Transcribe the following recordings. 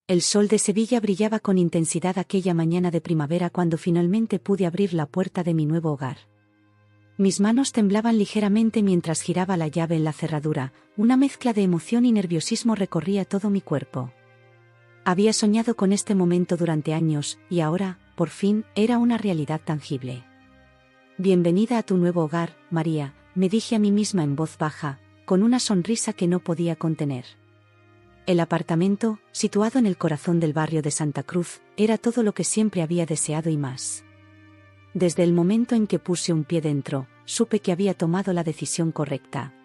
El sol de Sevilla brillaba con intensidad aquella mañana de primavera cuando finalmente pude abrir la puerta de mi nuevo hogar. Mis manos temblaban ligeramente mientras giraba la llave en la cerradura, una mezcla de emoción y nerviosismo recorría todo mi cuerpo. Había soñado con este momento durante años, y ahora, por fin, era una realidad tangible. Bienvenida a tu nuevo hogar, María, me dije a mí misma en voz baja, con una sonrisa que no podía contener. El apartamento, situado en el corazón del barrio de Santa Cruz, era todo lo que siempre había deseado y más. Desde el momento en que puse un pie dentro, supe que había tomado la decisión correcta.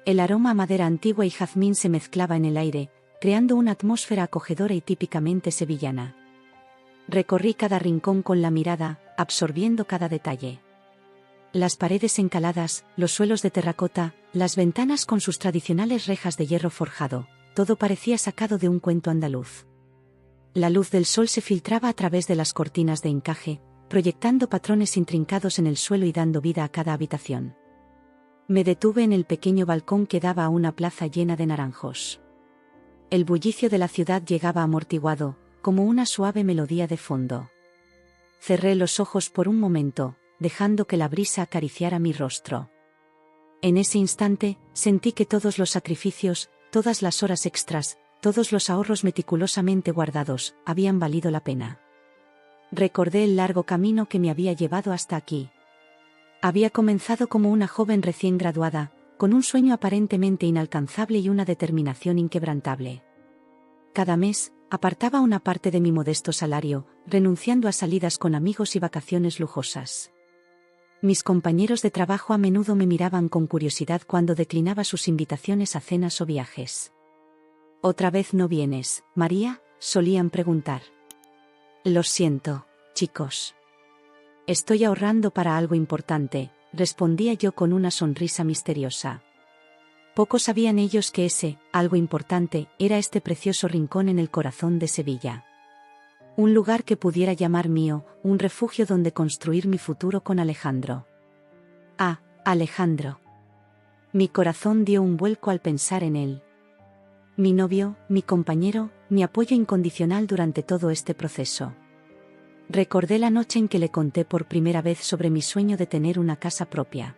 El aroma a madera antigua y jazmín se mezclaba en el aire, creando una atmósfera acogedora y típicamente sevillana. Recorrí cada rincón con la mirada, absorbiendo cada detalle. Las paredes encaladas, los suelos de terracota, las ventanas con sus tradicionales rejas de hierro forjado, todo parecía sacado de un cuento andaluz. La luz del sol se filtraba a través de las cortinas de encaje, proyectando patrones intrincados en el suelo y dando vida a cada habitación. Me detuve en el pequeño balcón que daba a una plaza llena de naranjos. El bullicio de la ciudad llegaba amortiguado, como una suave melodía de fondo. Cerré los ojos por un momento, dejando que la brisa acariciara mi rostro. En ese instante, sentí que todos los sacrificios, todas las horas extras, todos los ahorros meticulosamente guardados, habían valido la pena. Recordé el largo camino que me había llevado hasta aquí. Había comenzado como una joven recién graduada, con un sueño aparentemente inalcanzable y una determinación inquebrantable. Cada mes, apartaba una parte de mi modesto salario, renunciando a salidas con amigos y vacaciones lujosas. Mis compañeros de trabajo a menudo me miraban con curiosidad cuando declinaba sus invitaciones a cenas o viajes. «¿Otra vez no vienes, María?», solían preguntar. «Lo siento, chicos. Estoy ahorrando para algo importante», respondía yo con una sonrisa misteriosa. Pocos sabían ellos que ese, algo importante, era este precioso rincón en el corazón de Sevilla. Un lugar que pudiera llamar mío, un refugio donde construir mi futuro con Alejandro. Ah, Alejandro. Mi corazón dio un vuelco al pensar en él. Mi novio, mi compañero, mi apoyo incondicional durante todo este proceso. Recordé la noche en que le conté por primera vez sobre mi sueño de tener una casa propia.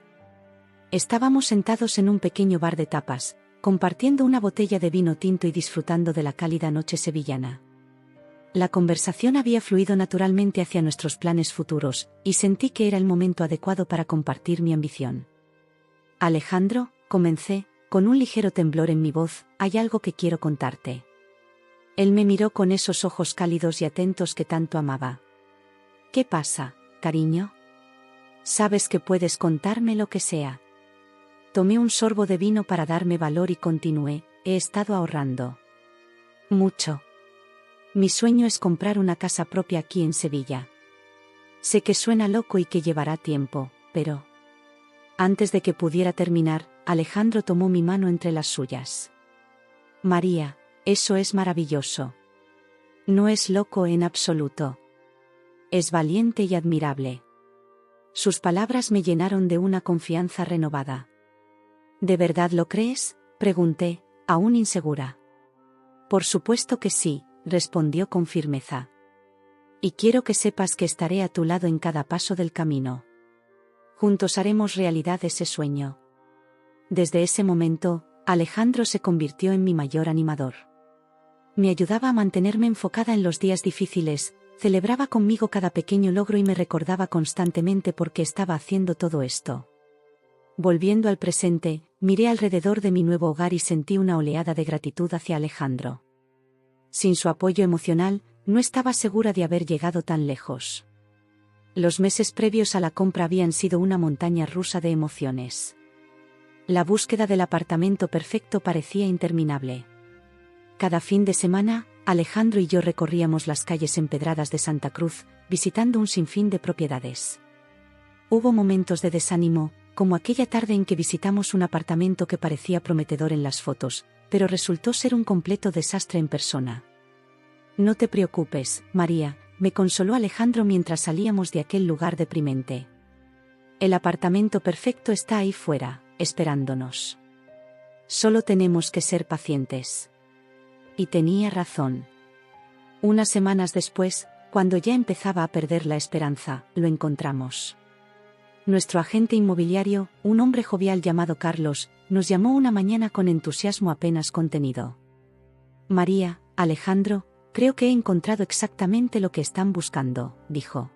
Estábamos sentados en un pequeño bar de tapas, compartiendo una botella de vino tinto y disfrutando de la cálida noche sevillana. La conversación había fluido naturalmente hacia nuestros planes futuros, y sentí que era el momento adecuado para compartir mi ambición. «Alejandro», comencé, con un ligero temblor en mi voz, «hay algo que quiero contarte». Él me miró con esos ojos cálidos y atentos que tanto amaba. «¿Qué pasa, cariño? Sabes que puedes contarme lo que sea». Tomé un sorbo de vino para darme valor y continué, «he estado ahorrando. Mucho. Mi sueño es comprar una casa propia aquí en Sevilla. Sé que suena loco y que llevará tiempo, pero...». Antes de que pudiera terminar, Alejandro tomó mi mano entre las suyas. «María, eso es maravilloso. No es loco en absoluto. Es valiente y admirable». Sus palabras me llenaron de una confianza renovada. «¿De verdad lo crees?», pregunté, aún insegura. «Por supuesto que sí», respondió con firmeza. «Y quiero que sepas que estaré a tu lado en cada paso del camino. Juntos haremos realidad ese sueño». Desde ese momento, Alejandro se convirtió en mi mayor animador. Me ayudaba a mantenerme enfocada en los días difíciles, celebraba conmigo cada pequeño logro y me recordaba constantemente por qué estaba haciendo todo esto. Volviendo al presente, miré alrededor de mi nuevo hogar y sentí una oleada de gratitud hacia Alejandro. Sin su apoyo emocional, no estaba segura de haber llegado tan lejos. Los meses previos a la compra habían sido una montaña rusa de emociones. La búsqueda del apartamento perfecto parecía interminable. Cada fin de semana, Alejandro y yo recorríamos las calles empedradas de Santa Cruz, visitando un sinfín de propiedades. Hubo momentos de desánimo, como aquella tarde en que visitamos un apartamento que parecía prometedor en las fotos, pero resultó ser un completo desastre en persona. «No te preocupes, María», me consoló Alejandro mientras salíamos de aquel lugar deprimente. «El apartamento perfecto está ahí fuera, esperándonos. Solo tenemos que ser pacientes». Y tenía razón. Unas semanas después, cuando ya empezaba a perder la esperanza, lo encontramos. Nuestro agente inmobiliario, un hombre jovial llamado Carlos, nos llamó una mañana con entusiasmo apenas contenido. María, Alejandro, creo que he encontrado exactamente lo que están buscando, dijo.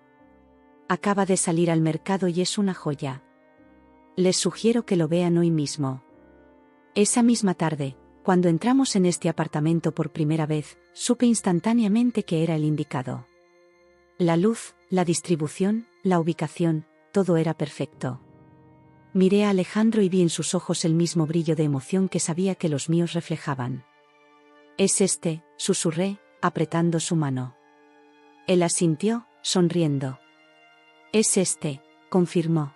Acaba de salir al mercado y es una joya. Les sugiero que lo vean hoy mismo. Esa misma tarde, cuando entramos en este apartamento por primera vez, supe instantáneamente que era el indicado. La luz, la distribución, la ubicación, todo era perfecto. Miré a Alejandro y vi en sus ojos el mismo brillo de emoción que sabía que los míos reflejaban. «Es este», susurré, apretando su mano. Él asintió, sonriendo. «Es este», confirmó.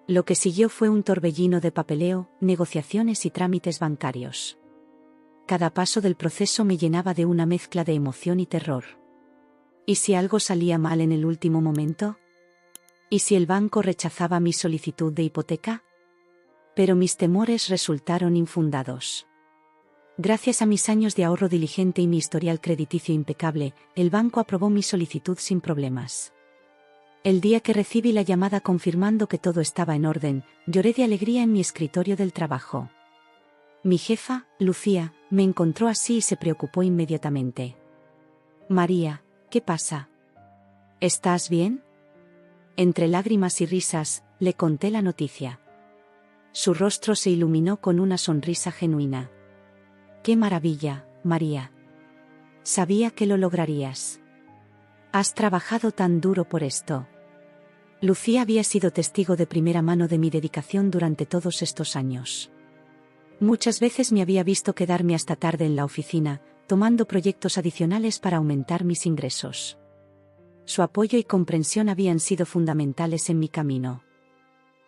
Lo que siguió fue un torbellino de papeleo, negociaciones y trámites bancarios. Cada paso del proceso me llenaba de una mezcla de emoción y terror. ¿Y si algo salía mal en el último momento? ¿Y si el banco rechazaba mi solicitud de hipoteca? Pero mis temores resultaron infundados. Gracias a mis años de ahorro diligente y mi historial crediticio impecable, el banco aprobó mi solicitud sin problemas. El día que recibí la llamada confirmando que todo estaba en orden, lloré de alegría en mi escritorio del trabajo. Mi jefa, Lucía, me encontró así y se preocupó inmediatamente. «María, ¿qué pasa? ¿Estás bien?». Entre lágrimas y risas, le conté la noticia. Su rostro se iluminó con una sonrisa genuina. «¡Qué maravilla, María! Sabía que lo lograrías. Has trabajado tan duro por esto». Lucía había sido testigo de primera mano de mi dedicación durante todos estos años. Muchas veces me había visto quedarme hasta tarde en la oficina, tomando proyectos adicionales para aumentar mis ingresos. Su apoyo y comprensión habían sido fundamentales en mi camino.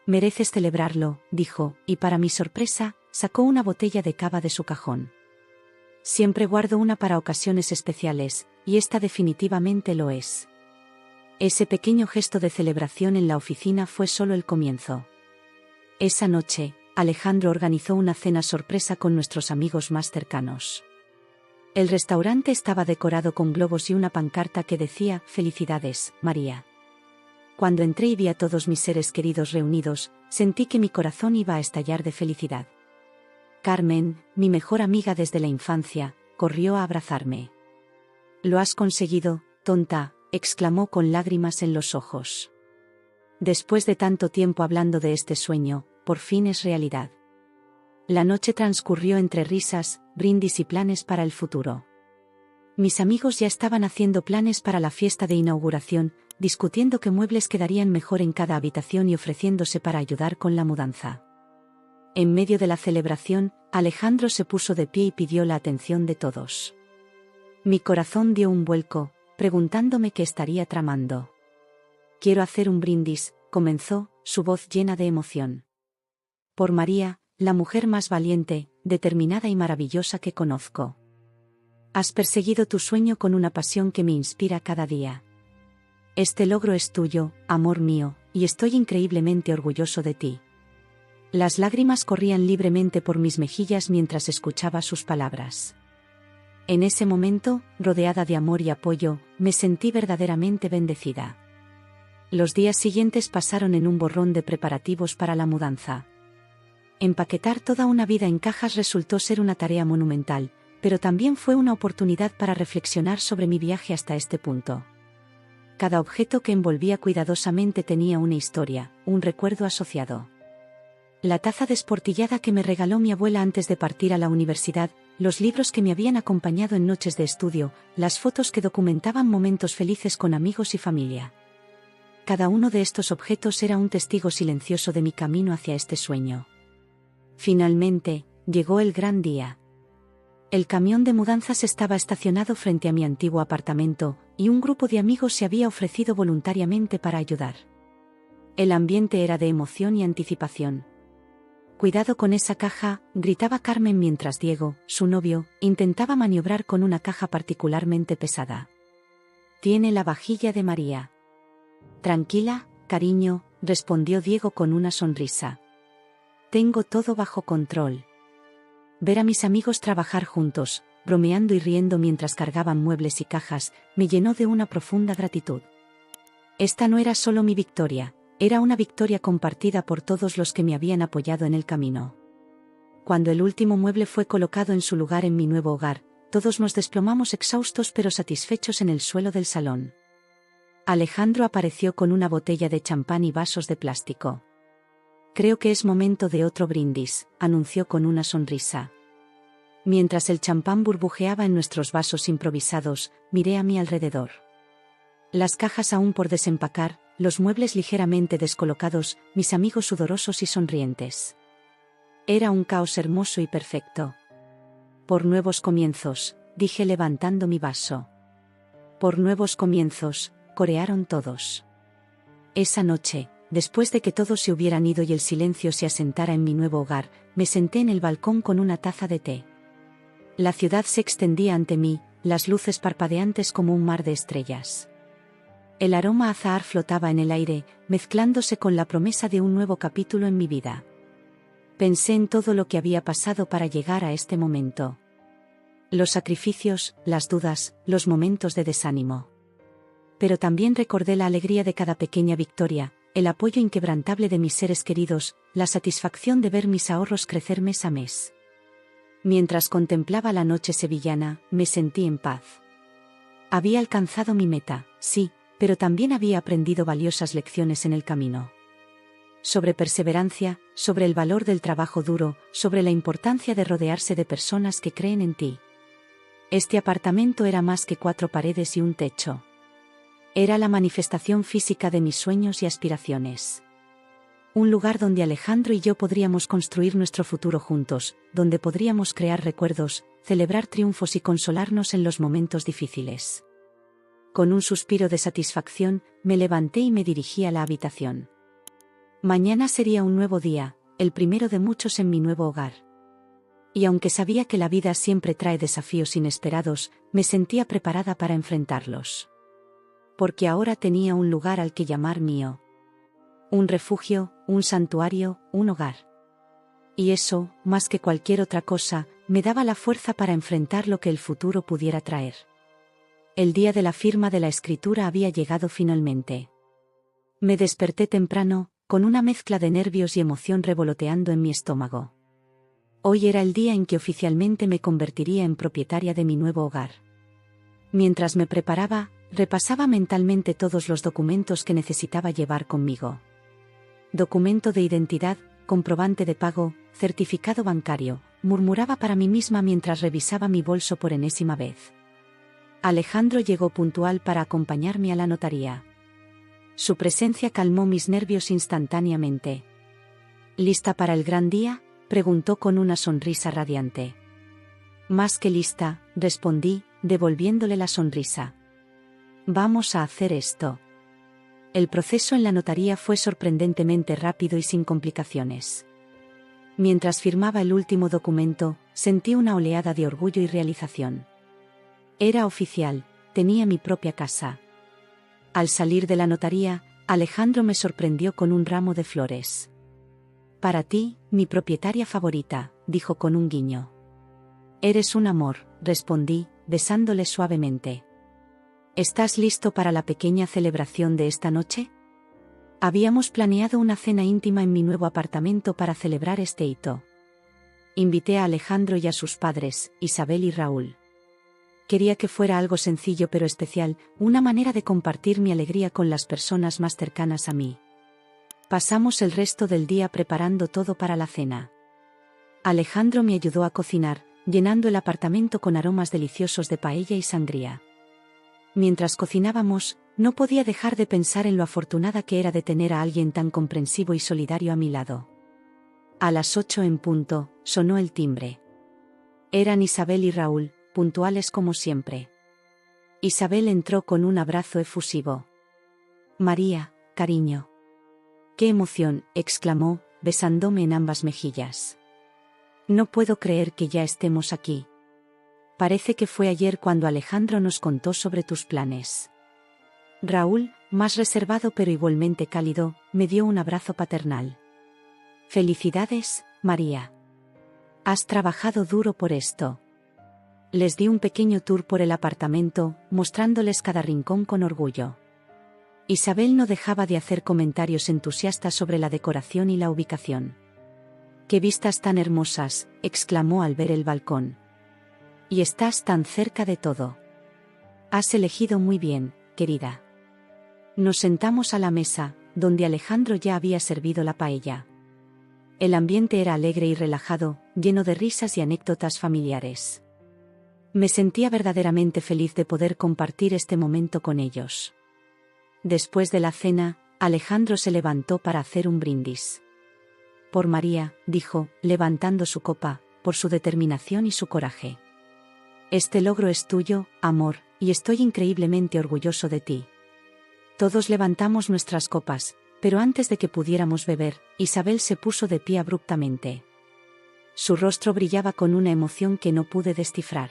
«Mereces celebrarlo», dijo, y para mi sorpresa, sacó una botella de cava de su cajón. Siempre guardo una para ocasiones especiales, y esta definitivamente lo es. Ese pequeño gesto de celebración en la oficina fue solo el comienzo. Esa noche, Alejandro organizó una cena sorpresa con nuestros amigos más cercanos. El restaurante estaba decorado con globos y una pancarta que decía «Felicidades, María». Cuando entré y vi a todos mis seres queridos reunidos, sentí que mi corazón iba a estallar de felicidad. Carmen, mi mejor amiga desde la infancia, corrió a abrazarme. «Lo has conseguido, tonta», exclamó con lágrimas en los ojos. «Después de tanto tiempo hablando de este sueño, por fin es realidad». La noche transcurrió entre risas, brindis y planes para el futuro. Mis amigos ya estaban haciendo planes para la fiesta de inauguración, discutiendo qué muebles quedarían mejor en cada habitación y ofreciéndose para ayudar con la mudanza. En medio de la celebración, Alejandro se puso de pie y pidió la atención de todos. Mi corazón dio un vuelco, preguntándome qué estaría tramando. «Quiero hacer un brindis», comenzó, su voz llena de emoción. «Por María, la mujer más valiente, determinada y maravillosa que conozco. Has perseguido tu sueño con una pasión que me inspira cada día. Este logro es tuyo, amor mío, y estoy increíblemente orgulloso de ti». Las lágrimas corrían libremente por mis mejillas mientras escuchaba sus palabras. En ese momento, rodeada de amor y apoyo, me sentí verdaderamente bendecida. Los días siguientes pasaron en un borrón de preparativos para la mudanza. Empaquetar toda una vida en cajas resultó ser una tarea monumental, pero también fue una oportunidad para reflexionar sobre mi viaje hasta este punto. Cada objeto que envolvía cuidadosamente tenía una historia, un recuerdo asociado. La taza desportillada que me regaló mi abuela antes de partir a la universidad, los libros que me habían acompañado en noches de estudio, las fotos que documentaban momentos felices con amigos y familia. Cada uno de estos objetos era un testigo silencioso de mi camino hacia este sueño. Finalmente, llegó el gran día. El camión de mudanzas estaba estacionado frente a mi antiguo apartamento, y un grupo de amigos se había ofrecido voluntariamente para ayudar. El ambiente era de emoción y anticipación. «Cuidado con esa caja», gritaba Carmen mientras Diego, su novio, intentaba maniobrar con una caja particularmente pesada. «Tiene la vajilla de María». «Tranquila, cariño», respondió Diego con una sonrisa. «Tengo todo bajo control». Ver a mis amigos trabajar juntos, bromeando y riendo mientras cargaban muebles y cajas, me llenó de una profunda gratitud. Esta no era solo mi victoria, era una victoria compartida por todos los que me habían apoyado en el camino. Cuando el último mueble fue colocado en su lugar en mi nuevo hogar, todos nos desplomamos exhaustos pero satisfechos en el suelo del salón. Alejandro apareció con una botella de champán y vasos de plástico. «Creo que es momento de otro brindis», anunció con una sonrisa. Mientras el champán burbujeaba en nuestros vasos improvisados, miré a mi alrededor. Las cajas aún por desempacar, los muebles ligeramente descolocados, mis amigos sudorosos y sonrientes. Era un caos hermoso y perfecto. «Por nuevos comienzos», dije levantando mi vaso. «Por nuevos comienzos», corearon todos. Esa noche, después de que todos se hubieran ido y el silencio se asentara en mi nuevo hogar, me senté en el balcón con una taza de té. La ciudad se extendía ante mí, las luces parpadeantes como un mar de estrellas. El aroma a azahar flotaba en el aire, mezclándose con la promesa de un nuevo capítulo en mi vida. Pensé en todo lo que había pasado para llegar a este momento. Los sacrificios, las dudas, los momentos de desánimo. Pero también recordé la alegría de cada pequeña victoria, el apoyo inquebrantable de mis seres queridos, la satisfacción de ver mis ahorros crecer mes a mes. Mientras contemplaba la noche sevillana, me sentí en paz. Había alcanzado mi meta, sí, pero también había aprendido valiosas lecciones en el camino. Sobre perseverancia, sobre el valor del trabajo duro, sobre la importancia de rodearse de personas que creen en ti. Este apartamento era más que 4 paredes y un techo. Era la manifestación física de mis sueños y aspiraciones. Un lugar donde Alejandro y yo podríamos construir nuestro futuro juntos, donde podríamos crear recuerdos, celebrar triunfos y consolarnos en los momentos difíciles. Con un suspiro de satisfacción, me levanté y me dirigí a la habitación. Mañana sería un nuevo día, el primero de muchos en mi nuevo hogar. Y aunque sabía que la vida siempre trae desafíos inesperados, me sentía preparada para enfrentarlos. Porque ahora tenía un lugar al que llamar mío. Un refugio, un santuario, un hogar. Y eso, más que cualquier otra cosa, me daba la fuerza para enfrentar lo que el futuro pudiera traer. El día de la firma de la escritura había llegado finalmente. Me desperté temprano, con una mezcla de nervios y emoción revoloteando en mi estómago. Hoy era el día en que oficialmente me convertiría en propietaria de mi nuevo hogar. Mientras me preparaba, repasaba mentalmente todos los documentos que necesitaba llevar conmigo. Documento de identidad, comprobante de pago, certificado bancario, murmuraba para mí misma mientras revisaba mi bolso por enésima vez. Alejandro llegó puntual para acompañarme a la notaría. Su presencia calmó mis nervios instantáneamente. ¿Lista para el gran día?, preguntó con una sonrisa radiante. Más que lista, respondí, devolviéndole la sonrisa. Vamos a hacer esto. El proceso en la notaría fue sorprendentemente rápido y sin complicaciones. Mientras firmaba el último documento, sentí una oleada de orgullo y realización. Era oficial, tenía mi propia casa. Al salir de la notaría, Alejandro me sorprendió con un ramo de flores. Para ti, mi propietaria favorita, dijo con un guiño. Eres un amor, respondí, besándole suavemente. ¿Estás listo para la pequeña celebración de esta noche? Habíamos planeado una cena íntima en mi nuevo apartamento para celebrar este hito. Invité a Alejandro y a sus padres, Isabel y Raúl. Quería que fuera algo sencillo pero especial, una manera de compartir mi alegría con las personas más cercanas a mí. Pasamos el resto del día preparando todo para la cena. Alejandro me ayudó a cocinar, llenando el apartamento con aromas deliciosos de paella y sangría. Mientras cocinábamos, no podía dejar de pensar en lo afortunada que era de tener a alguien tan comprensivo y solidario a mi lado. A las 8 en punto, sonó el timbre. Eran Isabel y Raúl, puntuales como siempre. Isabel entró con un abrazo efusivo. María, cariño. ¡Qué emoción!, exclamó, besándome en ambas mejillas. No puedo creer que ya estemos aquí. Parece que fue ayer cuando Alejandro nos contó sobre tus planes. Raúl, más reservado pero igualmente cálido, me dio un abrazo paternal. Felicidades, María. Has trabajado duro por esto. Les di un pequeño tour por el apartamento, mostrándoles cada rincón con orgullo. Isabel no dejaba de hacer comentarios entusiastas sobre la decoración y la ubicación. «¡Qué vistas tan hermosas!», exclamó al ver el balcón. «Y estás tan cerca de todo. Has elegido muy bien, querida». Nos sentamos a la mesa, donde Alejandro ya había servido la paella. El ambiente era alegre y relajado, lleno de risas y anécdotas familiares. Me sentía verdaderamente feliz de poder compartir este momento con ellos. Después de la cena, Alejandro se levantó para hacer un brindis. «Por María», dijo, levantando su copa, «por su determinación y su coraje. Este logro es tuyo, amor, y estoy increíblemente orgulloso de ti». Todos levantamos nuestras copas, pero antes de que pudiéramos beber, Isabel se puso de pie abruptamente. Su rostro brillaba con una emoción que no pude descifrar.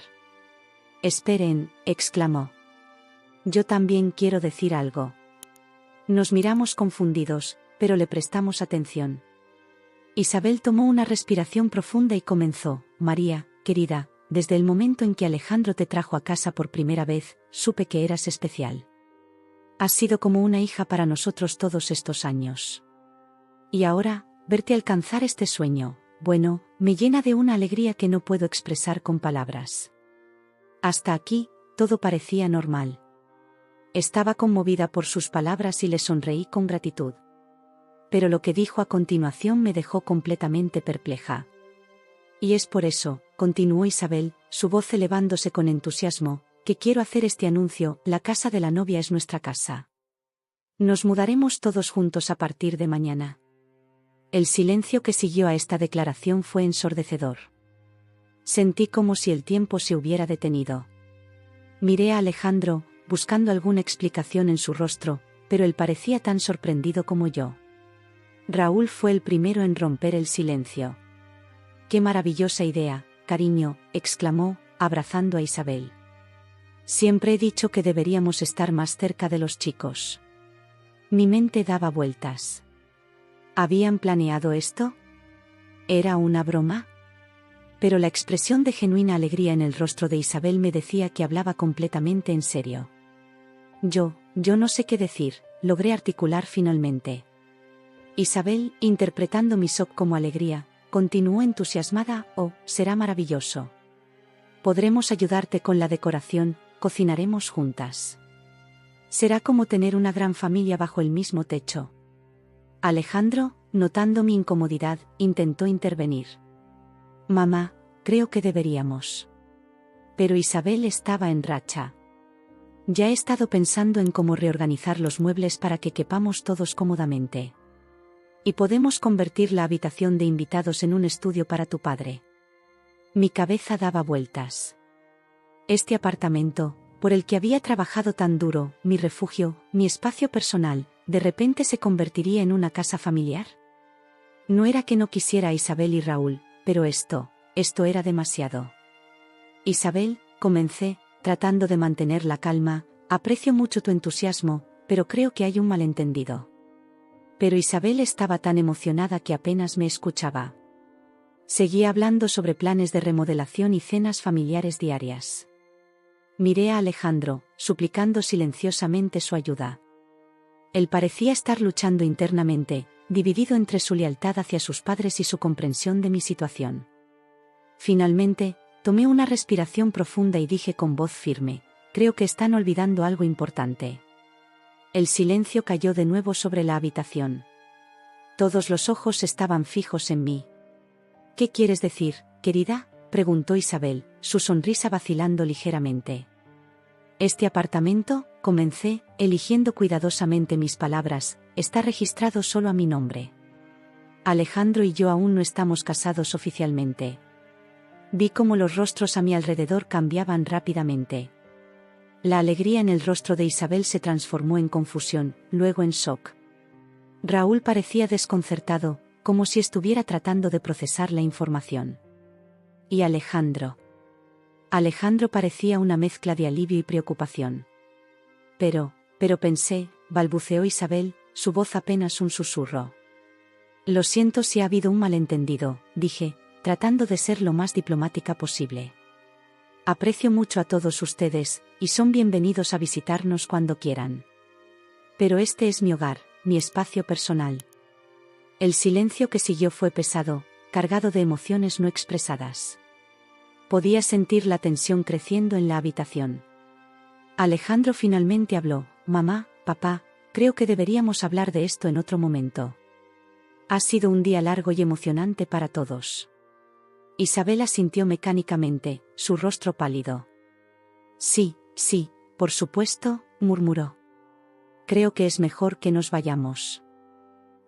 «Esperen», exclamó. «Yo también quiero decir algo». Nos miramos confundidos, pero le prestamos atención. Isabel tomó una respiración profunda y comenzó: «María, querida, desde el momento en que Alejandro te trajo a casa por primera vez, supe que eras especial. Has sido como una hija para nosotros todos estos años. Y ahora, verte alcanzar este sueño, bueno, me llena de una alegría que no puedo expresar con palabras». Hasta aquí, todo parecía normal. Estaba conmovida por sus palabras y le sonreí con gratitud. Pero lo que dijo a continuación me dejó completamente perpleja. «Y es por eso», continuó Isabel, su voz elevándose con entusiasmo, «que quiero hacer este anuncio: la casa de la novia es nuestra casa. Nos mudaremos todos juntos a partir de mañana». El silencio que siguió a esta declaración fue ensordecedor. Sentí como si el tiempo se hubiera detenido. Miré a Alejandro, buscando alguna explicación en su rostro, pero él parecía tan sorprendido como yo. Raúl fue el primero en romper el silencio. «¡Qué maravillosa idea, cariño!», exclamó, abrazando a Isabel. «Siempre he dicho que deberíamos estar más cerca de los chicos». Mi mente daba vueltas. ¿Habían planeado esto? ¿Era una broma? Pero la expresión de genuina alegría en el rostro de Isabel me decía que hablaba completamente en serio. Yo no sé qué decir», logré articular finalmente. Isabel, interpretando mi shock como alegría, continuó entusiasmada: «Oh, será maravilloso. Podremos ayudarte con la decoración, cocinaremos juntas. Será como tener una gran familia bajo el mismo techo». Alejandro, notando mi incomodidad, intentó intervenir. «Mamá, creo que deberíamos». Pero Isabel estaba en racha. «Ya he estado pensando en cómo reorganizar los muebles para que quepamos todos cómodamente. Y podemos convertir la habitación de invitados en un estudio para tu padre». Mi cabeza daba vueltas. Este apartamento, por el que había trabajado tan duro, mi refugio, mi espacio personal, ¿de repente se convertiría en una casa familiar? No era que no quisiera a Isabel y Raúl, pero esto era demasiado. «Isabel», comencé, tratando de mantener la calma, «aprecio mucho tu entusiasmo, pero creo que hay un malentendido». Pero Isabel estaba tan emocionada que apenas me escuchaba. Seguía hablando sobre planes de remodelación y cenas familiares diarias. Miré a Alejandro, suplicando silenciosamente su ayuda. Él parecía estar luchando internamente, dividido entre su lealtad hacia sus padres y su comprensión de mi situación. Finalmente, tomé una respiración profunda y dije con voz firme: «Creo que están olvidando algo importante». El silencio cayó de nuevo sobre la habitación. Todos los ojos estaban fijos en mí. «¿Qué quieres decir, querida?», preguntó Isabel, su sonrisa vacilando ligeramente. «Este apartamento», comencé, eligiendo cuidadosamente mis palabras, «está registrado solo a mi nombre. Alejandro y yo aún no estamos casados oficialmente». Vi cómo los rostros a mi alrededor cambiaban rápidamente. La alegría en el rostro de Isabel se transformó en confusión, luego en shock. Raúl parecía desconcertado, como si estuviera tratando de procesar la información. ¿Y Alejandro? Alejandro parecía una mezcla de alivio y preocupación. Pero pensé, balbuceó Isabel, su voz apenas un susurro. «Lo siento si ha habido un malentendido», dije, tratando de ser lo más diplomática posible. Aprecio mucho a todos ustedes, y son bienvenidos a visitarnos cuando quieran. Pero este es mi hogar, mi espacio personal. El silencio que siguió fue pesado, cargado de emociones no expresadas. Podía sentir la tensión creciendo en la habitación. Alejandro finalmente habló: mamá, papá, creo que deberíamos hablar de esto en otro momento. Ha sido un día largo y emocionante para todos. Isabel asintió mecánicamente, su rostro pálido. Sí, por supuesto, murmuró. Creo que es mejor que nos vayamos.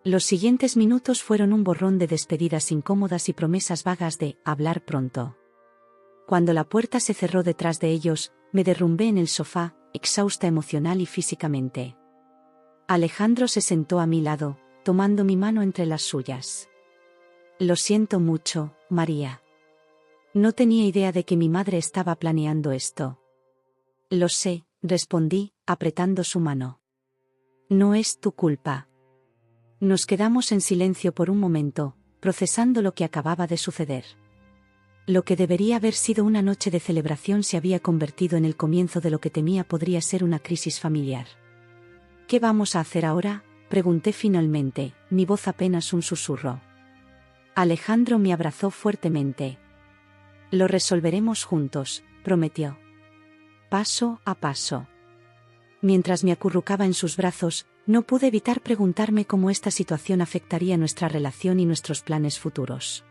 Los siguientes minutos fueron un borrón de despedidas incómodas y promesas vagas de hablar pronto. Cuando la puerta se cerró detrás de ellos, me derrumbé en el sofá, exhausta emocional y físicamente. Alejandro se sentó a mi lado, tomando mi mano entre las suyas. Lo siento mucho, María. No tenía idea de que mi madre estaba planeando esto. Lo sé, respondí, apretando su mano. No es tu culpa. Nos quedamos en silencio por un momento, procesando lo que acababa de suceder. Lo que debería haber sido una noche de celebración se había convertido en el comienzo de lo que temía podría ser una crisis familiar. ¿Qué vamos a hacer ahora?, pregunté finalmente, mi voz apenas un susurro. Alejandro me abrazó fuertemente. Lo resolveremos juntos, prometió. Paso a paso. Mientras me acurrucaba en sus brazos, no pude evitar preguntarme cómo esta situación afectaría nuestra relación y nuestros planes futuros.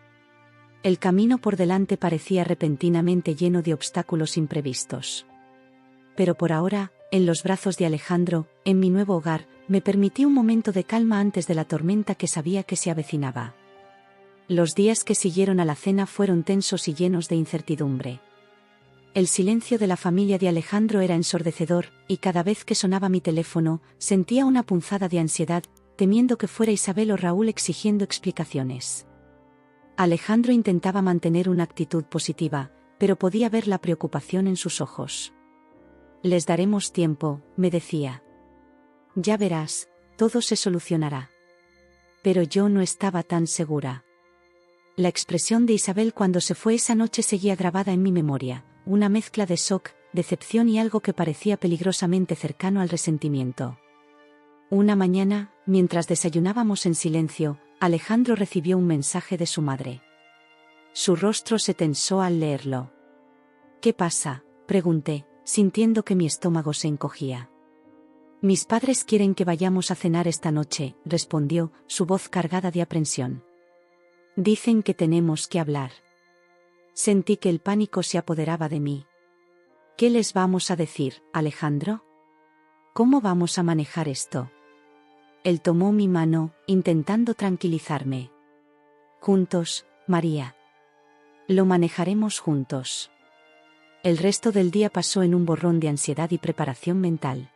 El camino por delante parecía repentinamente lleno de obstáculos imprevistos. Pero por ahora, en los brazos de Alejandro, en mi nuevo hogar, me permití un momento de calma antes de la tormenta que sabía que se avecinaba. Los días que siguieron a la cena fueron tensos y llenos de incertidumbre. El silencio de la familia de Alejandro era ensordecedor, y cada vez que sonaba mi teléfono, sentía una punzada de ansiedad, temiendo que fuera Isabel o Raúl exigiendo explicaciones. Alejandro intentaba mantener una actitud positiva, pero podía ver la preocupación en sus ojos. Les daremos tiempo, me decía. Ya verás, todo se solucionará. Pero yo no estaba tan segura. La expresión de Isabel cuando se fue esa noche seguía grabada en mi memoria, una mezcla de shock, decepción y algo que parecía peligrosamente cercano al resentimiento. Una mañana, mientras desayunábamos en silencio, Alejandro recibió un mensaje de su madre. Su rostro se tensó al leerlo. ¿Qué pasa?, pregunté, sintiendo que mi estómago se encogía. Mis padres quieren que vayamos a cenar esta noche, respondió, su voz cargada de aprensión. Dicen que tenemos que hablar. Sentí que el pánico se apoderaba de mí. ¿Qué les vamos a decir, Alejandro? ¿Cómo vamos a manejar esto? Él tomó mi mano, intentando tranquilizarme. Juntos, María. Lo manejaremos juntos. El resto del día pasó en un borrón de ansiedad y preparación mental.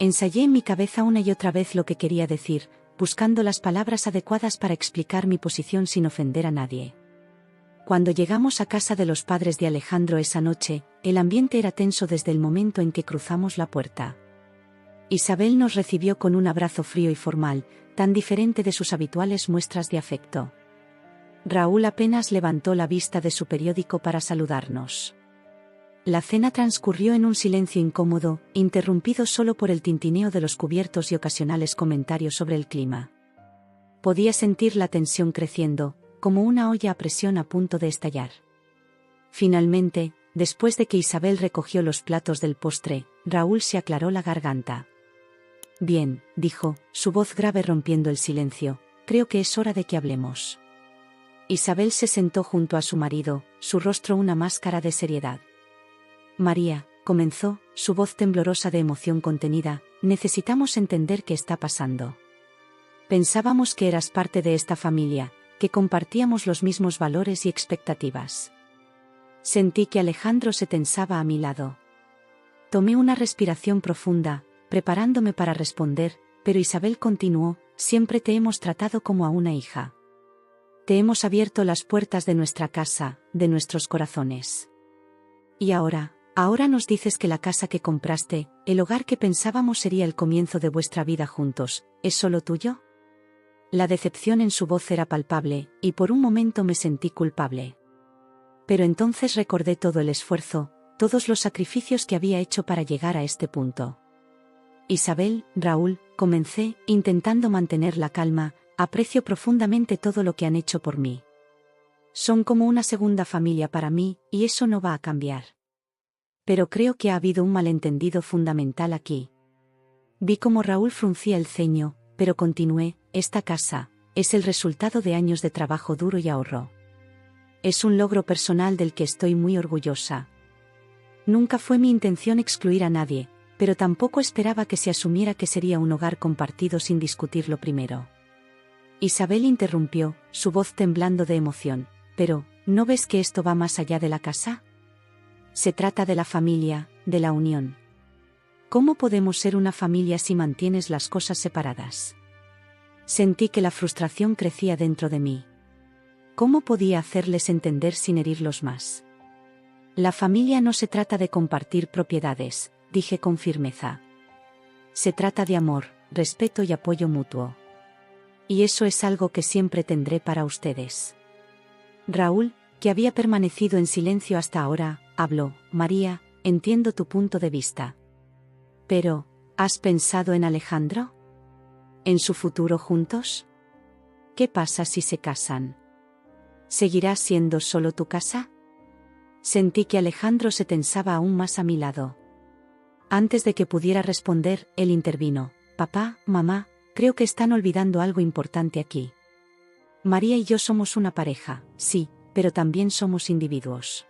Ensayé en mi cabeza una y otra vez lo que quería decir, buscando las palabras adecuadas para explicar mi posición sin ofender a nadie. Cuando llegamos a casa de los padres de Alejandro esa noche, el ambiente era tenso desde el momento en que cruzamos la puerta. Isabel nos recibió con un abrazo frío y formal, tan diferente de sus habituales muestras de afecto. Raúl apenas levantó la vista de su periódico para saludarnos. La cena transcurrió en un silencio incómodo, interrumpido solo por el tintineo de los cubiertos y ocasionales comentarios sobre el clima. Podía sentir la tensión creciendo, como una olla a presión a punto de estallar. Finalmente, después de que Isabel recogió los platos del postre, Raúl se aclaró la garganta. Bien, dijo, su voz grave rompiendo el silencio, creo que es hora de que hablemos. Isabel se sentó junto a su marido, su rostro una máscara de seriedad. María, comenzó, su voz temblorosa de emoción contenida, necesitamos entender qué está pasando. Pensábamos que eras parte de esta familia, que compartíamos los mismos valores y expectativas. Sentí que Alejandro se tensaba a mi lado. Tomé una respiración profunda, preparándome para responder, pero Isabel continuó, siempre te hemos tratado como a una hija. Te hemos abierto las puertas de nuestra casa, de nuestros corazones. Y ahora nos dices que la casa que compraste, el hogar que pensábamos sería el comienzo de vuestra vida juntos, ¿es solo tuyo? La decepción en su voz era palpable, y por un momento me sentí culpable. Pero entonces recordé todo el esfuerzo, todos los sacrificios que había hecho para llegar a este punto. Isabel, Raúl, comencé, intentando mantener la calma, aprecio profundamente todo lo que han hecho por mí. Son como una segunda familia para mí, y eso no va a cambiar. Pero creo que ha habido un malentendido fundamental aquí. Vi cómo Raúl fruncía el ceño, pero continué, esta casa, es el resultado de años de trabajo duro y ahorro. Es un logro personal del que estoy muy orgullosa. Nunca fue mi intención excluir a nadie, pero tampoco esperaba que se asumiera que sería un hogar compartido sin discutirlo primero. Isabel interrumpió, su voz temblando de emoción. Pero, ¿no ves que esto va más allá de la casa? Se trata de la familia, de la unión. ¿Cómo podemos ser una familia si mantienes las cosas separadas? Sentí que la frustración crecía dentro de mí. ¿Cómo podía hacerles entender sin herirlos más? La familia no se trata de compartir propiedades, dije con firmeza. Se trata de amor, respeto y apoyo mutuo. Y eso es algo que siempre tendré para ustedes. Raúl, que había permanecido en silencio hasta ahora, habló. María, entiendo tu punto de vista. Pero, ¿has pensado en Alejandro? ¿En su futuro juntos? ¿Qué pasa si se casan? ¿Seguirá siendo solo tu casa? Sentí que Alejandro se tensaba aún más a mi lado. Antes de que pudiera responder, él intervino. Papá, mamá, creo que están olvidando algo importante aquí. María y yo somos una pareja, sí, pero también somos individuos.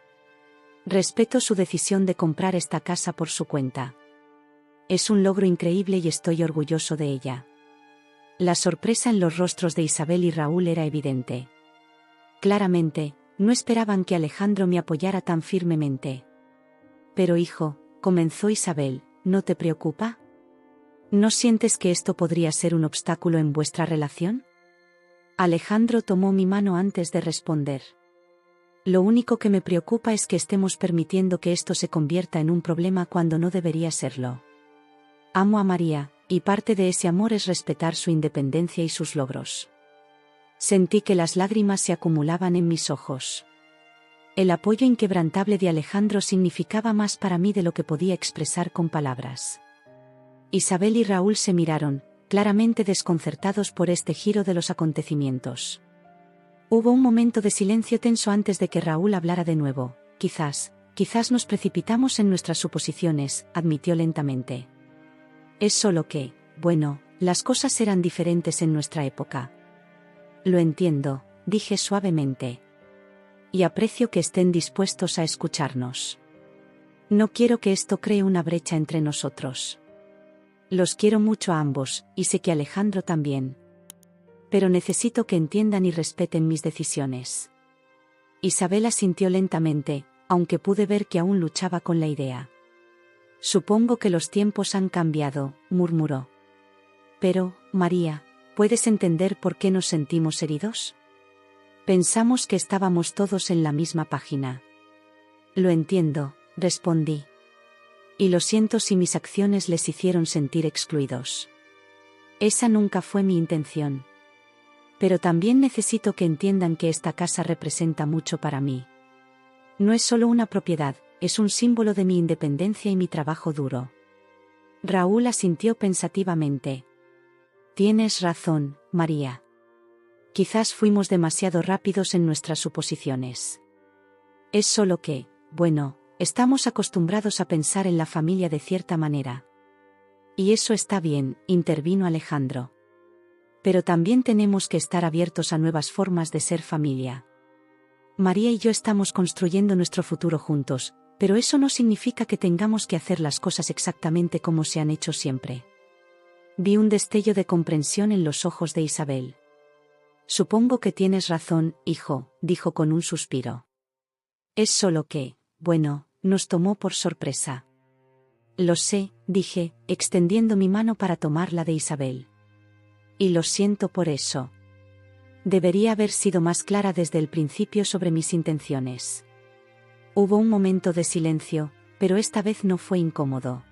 Respeto su decisión de comprar esta casa por su cuenta. Es un logro increíble y estoy orgulloso de ella. La sorpresa en los rostros de Isabel y Raúl era evidente. Claramente, no esperaban que Alejandro me apoyara tan firmemente. Pero hijo, comenzó Isabel, ¿no te preocupa? ¿No sientes que esto podría ser un obstáculo en vuestra relación? Alejandro tomó mi mano antes de responder. Lo único que me preocupa es que estemos permitiendo que esto se convierta en un problema cuando no debería serlo. Amo a María, y parte de ese amor es respetar su independencia y sus logros. Sentí que las lágrimas se acumulaban en mis ojos. El apoyo inquebrantable de Alejandro significaba más para mí de lo que podía expresar con palabras. Isabel y Raúl se miraron, claramente desconcertados por este giro de los acontecimientos. Hubo un momento de silencio tenso antes de que Raúl hablara de nuevo. Quizás nos precipitamos en nuestras suposiciones, admitió lentamente. Es solo que, bueno, las cosas eran diferentes en nuestra época. Lo entiendo, dije suavemente. Y aprecio que estén dispuestos a escucharnos. No quiero que esto cree una brecha entre nosotros. Los quiero mucho a ambos, y sé que Alejandro también. Pero necesito que entiendan y respeten mis decisiones. Isabel asintió lentamente, aunque pude ver que aún luchaba con la idea. Supongo que los tiempos han cambiado, murmuró. Pero, María, ¿puedes entender por qué nos sentimos heridos? Pensamos que estábamos todos en la misma página. Lo entiendo, respondí. Y lo siento si mis acciones les hicieron sentir excluidos. Esa nunca fue mi intención. Pero también necesito que entiendan que esta casa representa mucho para mí. No es solo una propiedad, es un símbolo de mi independencia y mi trabajo duro. Raúl asintió pensativamente. Tienes razón, María. Quizás fuimos demasiado rápidos en nuestras suposiciones. Es solo que, bueno, estamos acostumbrados a pensar en la familia de cierta manera. Y eso está bien, intervino Alejandro. Pero también tenemos que estar abiertos a nuevas formas de ser familia. María y yo estamos construyendo nuestro futuro juntos, pero eso no significa que tengamos que hacer las cosas exactamente como se han hecho siempre. Vi un destello de comprensión en los ojos de Isabel. Supongo que tienes razón, hijo, dijo con un suspiro. Es solo que, bueno, nos tomó por sorpresa. Lo sé, dije, extendiendo mi mano para tomar la de Isabel. Y lo siento por eso. Debería haber sido más clara desde el principio sobre mis intenciones. Hubo un momento de silencio, pero esta vez no fue incómodo.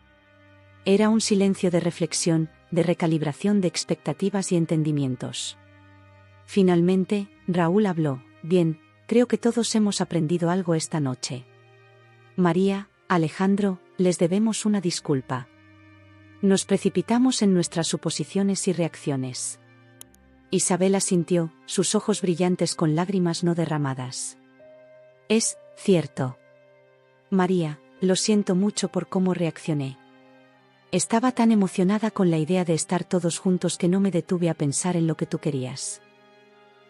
Era un silencio de reflexión, de recalibración de expectativas y entendimientos. Finalmente, Raúl habló. Bien, creo que todos hemos aprendido algo esta noche. María, Alejandro, les debemos una disculpa. Nos precipitamos en nuestras suposiciones y reacciones. Isabel asintió, sus ojos brillantes con lágrimas no derramadas. Es cierto. María, lo siento mucho por cómo reaccioné. Estaba tan emocionada con la idea de estar todos juntos que no me detuve a pensar en lo que tú querías.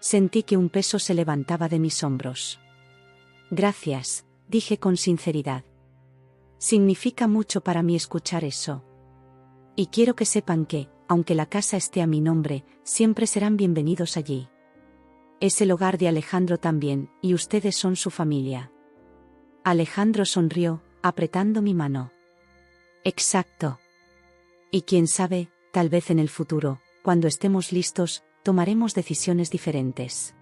Sentí que un peso se levantaba de mis hombros. Gracias, dije con sinceridad. Significa mucho para mí escuchar eso. Y quiero que sepan que, aunque la casa esté a mi nombre, siempre serán bienvenidos allí. Es el hogar de Alejandro también, y ustedes son su familia. Alejandro sonrió, apretando mi mano. Exacto. Y quién sabe, tal vez en el futuro, cuando estemos listos, tomaremos decisiones diferentes.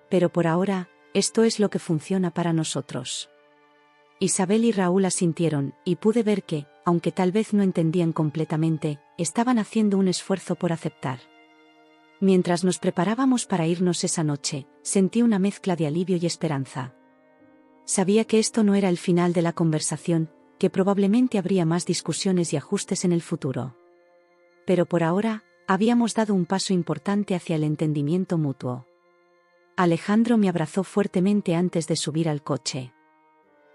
Pero por ahora, esto es lo que funciona para nosotros. Isabel y Raúl asintieron, y pude ver que, aunque tal vez no entendían completamente, estaban haciendo un esfuerzo por aceptar. Mientras nos preparábamos para irnos esa noche, sentí una mezcla de alivio y esperanza. Sabía que esto no era el final de la conversación, que probablemente habría más discusiones y ajustes en el futuro. Pero por ahora, habíamos dado un paso importante hacia el entendimiento mutuo. Alejandro me abrazó fuertemente antes de subir al coche.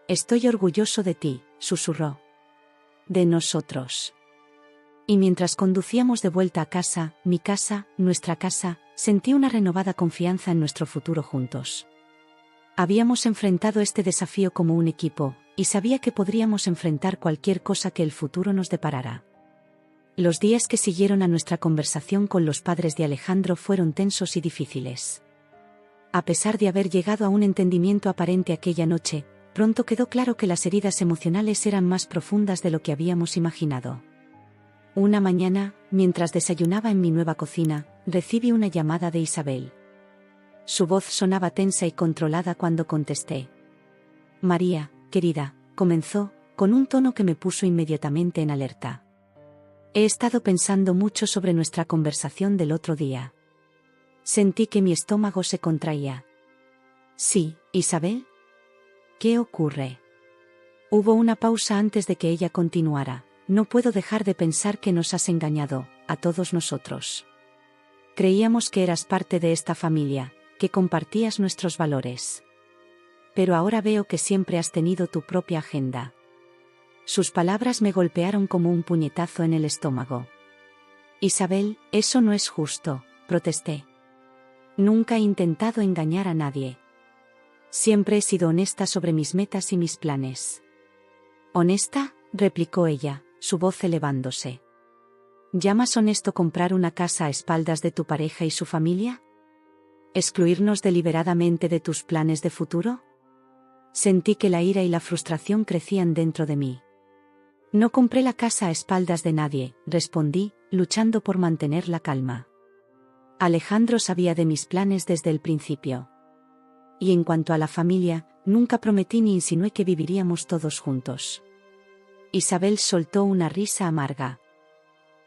Estoy orgulloso de ti, susurró. De nosotros. Y mientras conducíamos de vuelta a casa, mi casa, nuestra casa, sentí una renovada confianza en nuestro futuro juntos. Habíamos enfrentado este desafío como un equipo, y sabía que podríamos enfrentar cualquier cosa que el futuro nos deparara. Los días que siguieron a nuestra conversación con los padres de Alejandro fueron tensos y difíciles. A pesar de haber llegado a un entendimiento aparente aquella noche, pronto quedó claro que las heridas emocionales eran más profundas de lo que habíamos imaginado. Una mañana, mientras desayunaba en mi nueva cocina, recibí una llamada de Isabel. Su voz sonaba tensa y controlada cuando contesté. María, querida, comenzó, con un tono que me puso inmediatamente en alerta. He estado pensando mucho sobre nuestra conversación del otro día. Sentí que mi estómago se contraía. Sí, Isabel. ¿Qué ocurre? Hubo una pausa antes de que ella continuara. No puedo dejar de pensar que nos has engañado, a todos nosotros. Creíamos que eras parte de esta familia, que compartías nuestros valores. Pero ahora veo que siempre has tenido tu propia agenda. Sus palabras me golpearon como un puñetazo en el estómago. Isabel, eso no es justo, protesté. Nunca he intentado engañar a nadie. Siempre he sido honesta sobre mis metas y mis planes. ¿Honesta?, replicó ella, su voz elevándose. ¿Llamas honesto comprar una casa a espaldas de tu pareja y su familia? ¿Excluirnos deliberadamente de tus planes de futuro? Sentí que la ira y la frustración crecían dentro de mí. No compré la casa a espaldas de nadie, respondí, luchando por mantener la calma. Alejandro sabía de mis planes desde el principio. Y en cuanto a la familia, nunca prometí ni insinué que viviríamos todos juntos. Isabel soltó una risa amarga.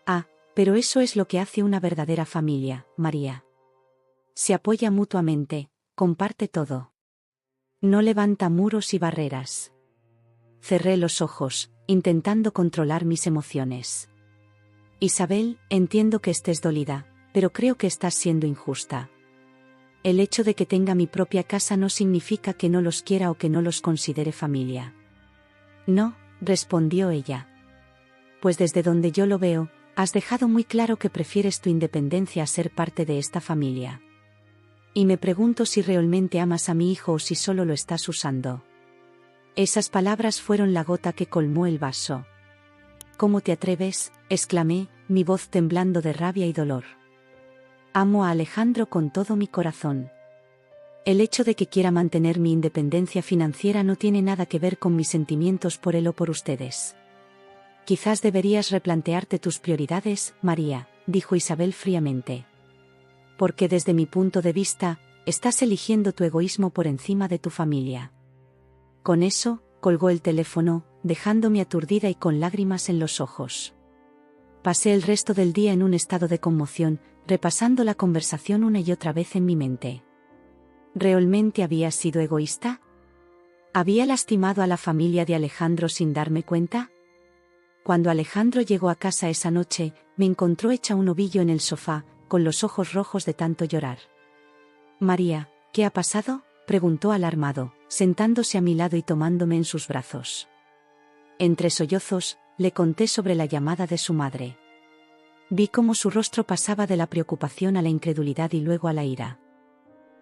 Ah, pero eso es lo que hace una verdadera familia, María. Se apoya mutuamente, comparte todo. No levanta muros y barreras. Cerré los ojos, intentando controlar mis emociones. Isabel, entiendo que estés dolida, pero creo que estás siendo injusta. El hecho de que tenga mi propia casa no significa que no los quiera o que no los considere familia. No, respondió ella. Pues desde donde yo lo veo, has dejado muy claro que prefieres tu independencia a ser parte de esta familia. Y me pregunto si realmente amas a mi hijo o si solo lo estás usando. Esas palabras fueron la gota que colmó el vaso. ¿Cómo te atreves?, exclamé, mi voz temblando de rabia y dolor. Amo a Alejandro con todo mi corazón. El hecho de que quiera mantener mi independencia financiera no tiene nada que ver con mis sentimientos por él o por ustedes. Quizás deberías replantearte tus prioridades, María, dijo Isabel fríamente. Porque desde mi punto de vista, estás eligiendo tu egoísmo por encima de tu familia. Con eso, colgó el teléfono, dejándome aturdida y con lágrimas en los ojos. Pasé el resto del día en un estado de conmoción, repasando la conversación una y otra vez en mi mente. ¿Realmente había sido egoísta? ¿Había lastimado a la familia de Alejandro sin darme cuenta? Cuando Alejandro llegó a casa esa noche, me encontró hecha un ovillo en el sofá, con los ojos rojos de tanto llorar. María, ¿qué ha pasado?, preguntó alarmado, sentándose a mi lado y tomándome en sus brazos. Entre sollozos, le conté sobre la llamada de su madre. Vi cómo su rostro pasaba de la preocupación a la incredulidad y luego a la ira.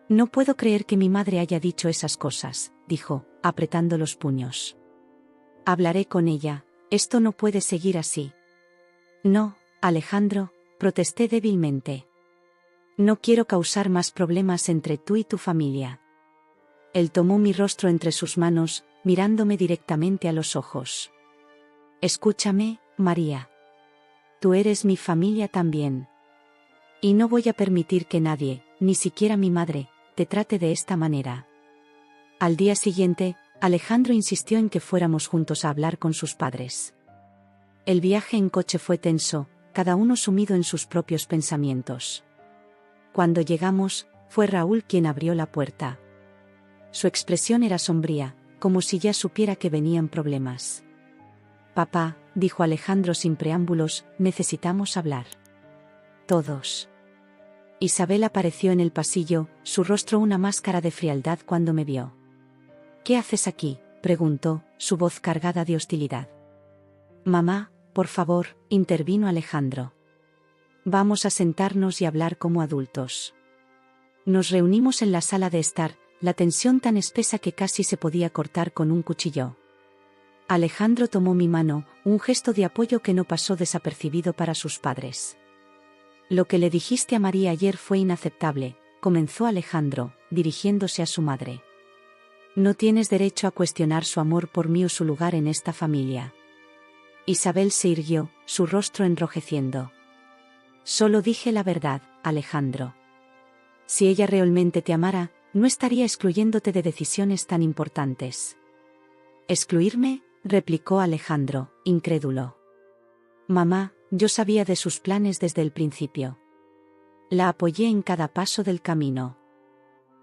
No puedo creer que mi madre haya dicho esas cosas, dijo, apretando los puños. Hablaré con ella, esto no puede seguir así. No, Alejandro, protesté débilmente. No quiero causar más problemas entre tú y tu familia. Él tomó mi rostro entre sus manos, mirándome directamente a los ojos. Escúchame, María. Tú eres mi familia también. Y no voy a permitir que nadie, ni siquiera mi madre, te trate de esta manera. Al día siguiente, Alejandro insistió en que fuéramos juntos a hablar con sus padres. El viaje en coche fue tenso, cada uno sumido en sus propios pensamientos. Cuando llegamos, fue Raúl quien abrió la puerta. Su expresión era sombría, como si ya supiera que venían problemas. Papá, dijo Alejandro sin preámbulos, necesitamos hablar. Todos. Isabel apareció en el pasillo, su rostro una máscara de frialdad cuando me vio. ¿Qué haces aquí?, preguntó, su voz cargada de hostilidad. Mamá, por favor, intervino Alejandro. Vamos a sentarnos y hablar como adultos. Nos reunimos en la sala de estar, la tensión tan espesa que casi se podía cortar con un cuchillo. Alejandro tomó mi mano, un gesto de apoyo que no pasó desapercibido para sus padres. Lo que le dijiste a María ayer fue inaceptable, comenzó Alejandro, dirigiéndose a su madre. No tienes derecho a cuestionar su amor por mí o su lugar en esta familia. Isabel se irguió, su rostro enrojeciendo. Solo dije la verdad, Alejandro. Si ella realmente te amara, no estaría excluyéndote de decisiones tan importantes. ¿Excluirme?, replicó Alejandro, incrédulo. Mamá, yo sabía de sus planes desde el principio. La apoyé en cada paso del camino.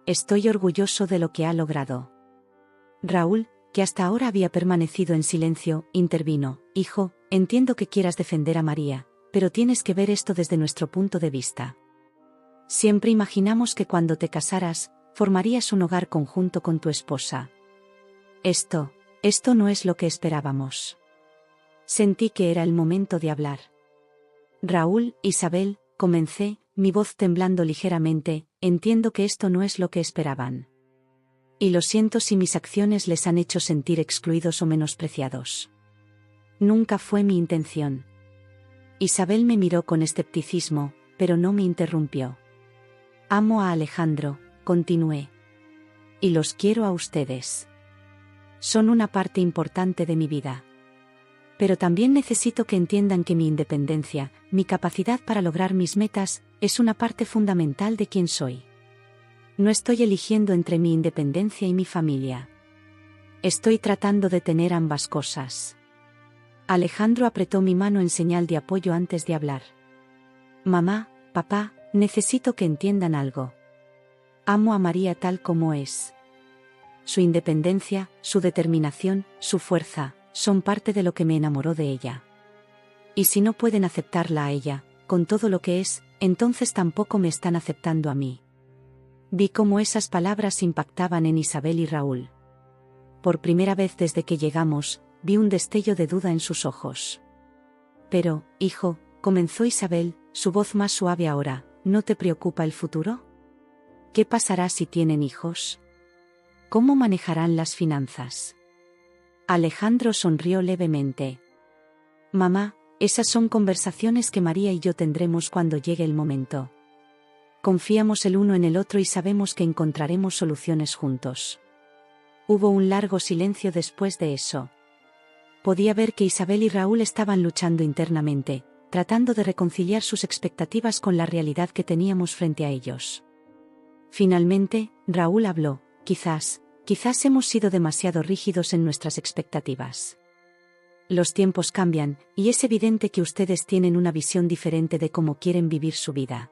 Estoy orgulloso de lo que ha logrado. Raúl, que hasta ahora había permanecido en silencio, intervino. Hijo, entiendo que quieras defender a María, pero tienes que ver esto desde nuestro punto de vista. Siempre imaginamos que cuando te casaras, formarías un hogar conjunto con tu esposa. Esto no es lo que esperábamos. Sentí que era el momento de hablar. Raúl, Isabel, comencé, mi voz temblando ligeramente, entiendo que esto no es lo que esperaban. Y lo siento si mis acciones les han hecho sentir excluidos o menospreciados. Nunca fue mi intención. Isabel me miró con escepticismo, pero no me interrumpió. Amo a Alejandro, continué. Y los quiero a ustedes. Son una parte importante de mi vida. Pero también necesito que entiendan que mi independencia, mi capacidad para lograr mis metas, es una parte fundamental de quién soy. No estoy eligiendo entre mi independencia y mi familia. Estoy tratando de tener ambas cosas. Alejandro apretó mi mano en señal de apoyo antes de hablar. Mamá, papá, necesito que entiendan algo. Amo a María tal como es. Su independencia, su determinación, su fuerza, son parte de lo que me enamoró de ella. Y si no pueden aceptarla a ella, con todo lo que es, entonces tampoco me están aceptando a mí. Vi cómo esas palabras impactaban en Isabel y Raúl. Por primera vez desde que llegamos, vi un destello de duda en sus ojos. Pero, hijo, comenzó Isabel, su voz más suave ahora, ¿no te preocupa el futuro? ¿Qué pasará si tienen hijos? ¿Cómo manejarán las finanzas? Alejandro sonrió levemente. Mamá, esas son conversaciones que María y yo tendremos cuando llegue el momento. Confiamos el uno en el otro y sabemos que encontraremos soluciones juntos. Hubo un largo silencio después de eso. Podía ver que Isabel y Raúl estaban luchando internamente, tratando de reconciliar sus expectativas con la realidad que teníamos frente a ellos. Finalmente, Raúl habló. Quizás hemos sido demasiado rígidos en nuestras expectativas. Los tiempos cambian, y es evidente que ustedes tienen una visión diferente de cómo quieren vivir su vida.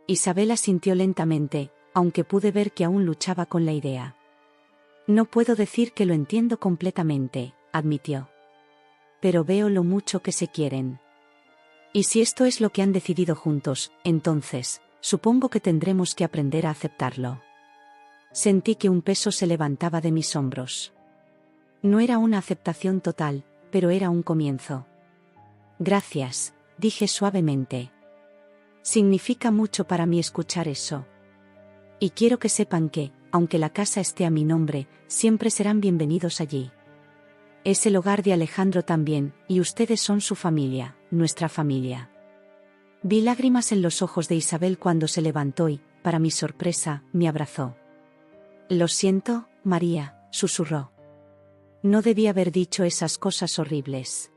Isabel asintió lentamente, aunque pude ver que aún luchaba con la idea. No puedo decir que lo entiendo completamente, admitió. Pero veo lo mucho que se quieren. Y si esto es lo que han decidido juntos, entonces, supongo que tendremos que aprender a aceptarlo. Sentí que un peso se levantaba de mis hombros. No era una aceptación total, pero era un comienzo. Gracias, dije suavemente. Significa mucho para mí escuchar eso. Y quiero que sepan que, aunque la casa esté a mi nombre, siempre serán bienvenidos allí. Es el hogar de Alejandro también, y ustedes son su familia, nuestra familia. Vi lágrimas en los ojos de Isabel cuando se levantó y, para mi sorpresa, me abrazó. Lo siento, María, susurró. No debí haber dicho esas cosas horribles.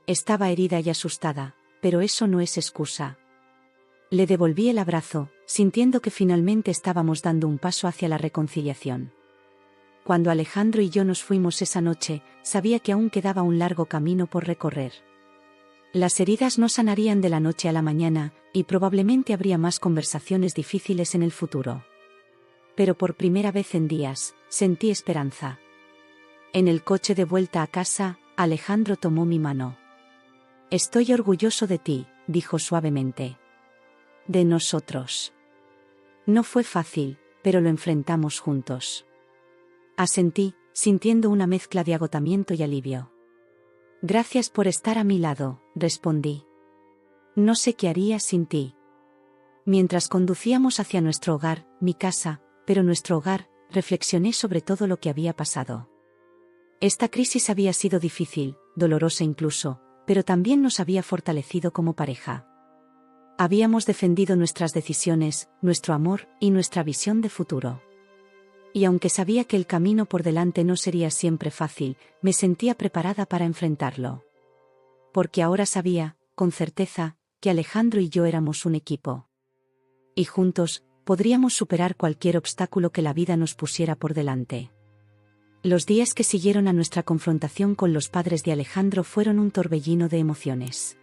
Estaba herida y asustada, pero eso no es excusa. Le devolví el abrazo, sintiendo que finalmente estábamos dando un paso hacia la reconciliación. Cuando Alejandro y yo nos fuimos esa noche, sabía que aún quedaba un largo camino por recorrer. Las heridas no sanarían de la noche a la mañana, y probablemente habría más conversaciones difíciles en el futuro. Pero por primera vez en días, sentí esperanza. En el coche de vuelta a casa, Alejandro tomó mi mano. Estoy orgulloso de ti, dijo suavemente. De nosotros. No fue fácil, pero lo enfrentamos juntos. Asentí, sintiendo una mezcla de agotamiento y alivio. Gracias por estar a mi lado, respondí. No sé qué haría sin ti. Mientras conducíamos hacia nuestro hogar, mi casa, pero nuestro hogar, reflexioné sobre todo lo que había pasado. Esta crisis había sido difícil, dolorosa incluso, pero también nos había fortalecido como pareja. Habíamos defendido nuestras decisiones, nuestro amor y nuestra visión de futuro. Y aunque sabía que el camino por delante no sería siempre fácil, me sentía preparada para enfrentarlo. Porque ahora sabía, con certeza, que Alejandro y yo éramos un equipo. Y juntos, podríamos superar cualquier obstáculo que la vida nos pusiera por delante. Los días que siguieron a nuestra confrontación con los padres de Alejandro fueron un torbellino de emociones.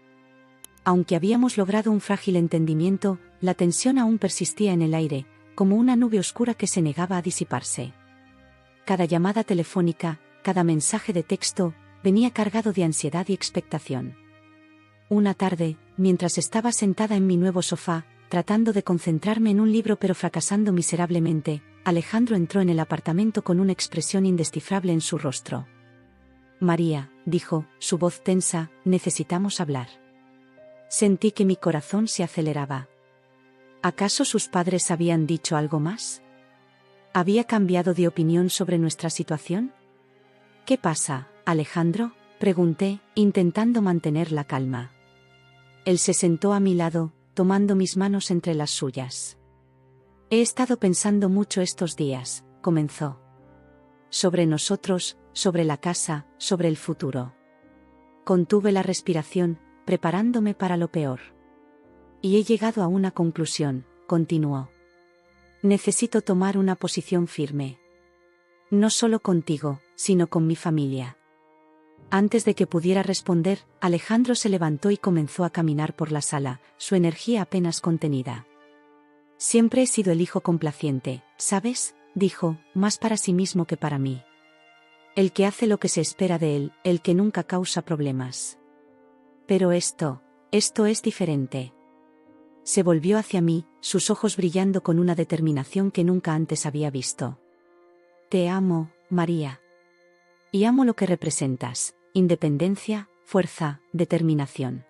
Aunque habíamos logrado un frágil entendimiento, la tensión aún persistía en el aire, como una nube oscura que se negaba a disiparse. Cada llamada telefónica, cada mensaje de texto, venía cargado de ansiedad y expectación. Una tarde, mientras estaba sentada en mi nuevo sofá, tratando de concentrarme en un libro pero fracasando miserablemente, Alejandro entró en el apartamento con una expresión indescifrable en su rostro. María, dijo, su voz tensa, necesitamos hablar. Sentí que mi corazón se aceleraba. ¿Acaso sus padres habían dicho algo más? ¿Había cambiado de opinión sobre nuestra situación? ¿Qué pasa, Alejandro?, pregunté, intentando mantener la calma. Él se sentó a mi lado, tomando mis manos entre las suyas. He estado pensando mucho estos días, comenzó. Sobre nosotros, sobre la casa, sobre el futuro. Contuve la respiración, preparándome para lo peor. Y he llegado a una conclusión, continuó. Necesito tomar una posición firme. No solo contigo, sino con mi familia. Antes de que pudiera responder, Alejandro se levantó y comenzó a caminar por la sala, su energía apenas contenida. Siempre he sido el hijo complaciente, ¿sabes?, dijo, más para sí mismo que para mí. El que hace lo que se espera de él, el que nunca causa problemas. Pero esto es diferente. Se volvió hacia mí, sus ojos brillando con una determinación que nunca antes había visto. Te amo, María. Y amo lo que representas, independencia, fuerza, determinación.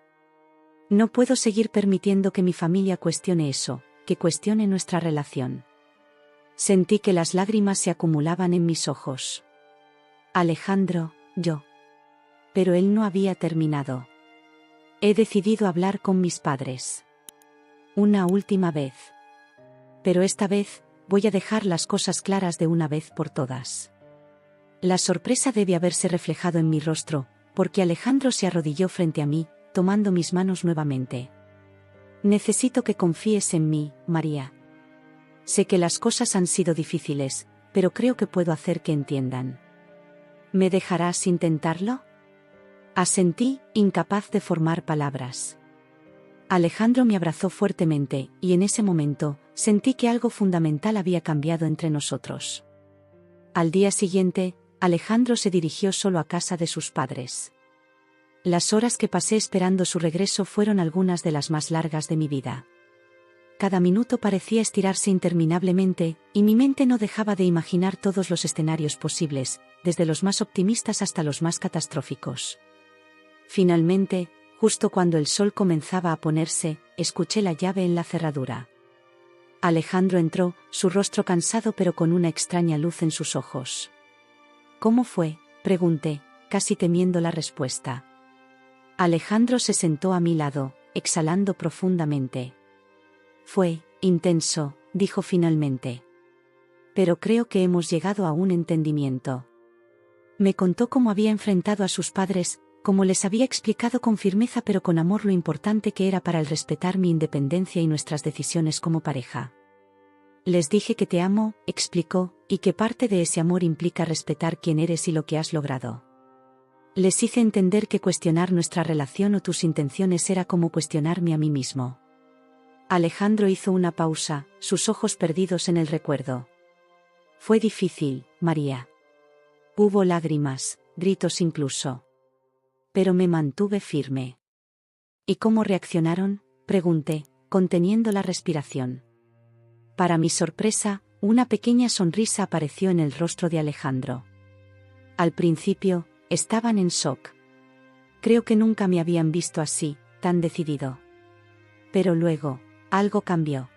No puedo seguir permitiendo que mi familia cuestione eso, que cuestione nuestra relación. Sentí que las lágrimas se acumulaban en mis ojos. Alejandro, yo. Pero él no había terminado. He decidido hablar con mis padres. Una última vez. Pero esta vez, voy a dejar las cosas claras de una vez por todas. La sorpresa debe haberse reflejado en mi rostro, porque Alejandro se arrodilló frente a mí, tomando mis manos nuevamente. Necesito que confíes en mí, María. Sé que las cosas han sido difíciles, pero creo que puedo hacer que entiendan. ¿Me dejarás intentarlo? Asentí, incapaz de formar palabras. Alejandro me abrazó fuertemente, y en ese momento, sentí que algo fundamental había cambiado entre nosotros. Al día siguiente, Alejandro se dirigió solo a casa de sus padres. Las horas que pasé esperando su regreso fueron algunas de las más largas de mi vida. Cada minuto parecía estirarse interminablemente, y mi mente no dejaba de imaginar todos los escenarios posibles, desde los más optimistas hasta los más catastróficos. Finalmente, justo cuando el sol comenzaba a ponerse, escuché la llave en la cerradura. Alejandro entró, su rostro cansado pero con una extraña luz en sus ojos. ¿Cómo fue?, pregunté, casi temiendo la respuesta. Alejandro se sentó a mi lado, exhalando profundamente. Fue intenso, dijo finalmente. Pero creo que hemos llegado a un entendimiento. Me contó cómo había enfrentado a sus padres, como les había explicado con firmeza pero con amor lo importante que era para él respetar mi independencia y nuestras decisiones como pareja. Les dije que te amo, explicó, y que parte de ese amor implica respetar quién eres y lo que has logrado. Les hice entender que cuestionar nuestra relación o tus intenciones era como cuestionarme a mí mismo. Alejandro hizo una pausa, sus ojos perdidos en el recuerdo. Fue difícil, María. Hubo lágrimas, gritos incluso. Pero me mantuve firme. ¿Y cómo reaccionaron?, pregunté, conteniendo la respiración. Para mi sorpresa, una pequeña sonrisa apareció en el rostro de Alejandro. Al principio, estaban en shock. Creo que nunca me habían visto así, tan decidido. Pero luego, algo cambió.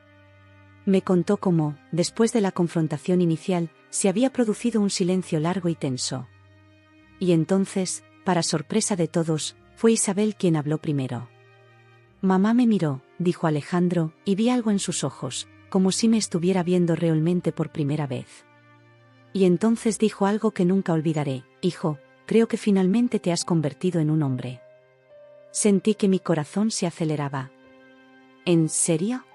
Me contó cómo, después de la confrontación inicial, se había producido un silencio largo y tenso. Y entonces, para sorpresa de todos, fue Isabel quien habló primero. Mamá me miró, dijo Alejandro, y vi algo en sus ojos, como si me estuviera viendo realmente por primera vez. Y entonces dijo algo que nunca olvidaré: hijo, creo que finalmente te has convertido en un hombre. Sentí que mi corazón se aceleraba. ¿En serio?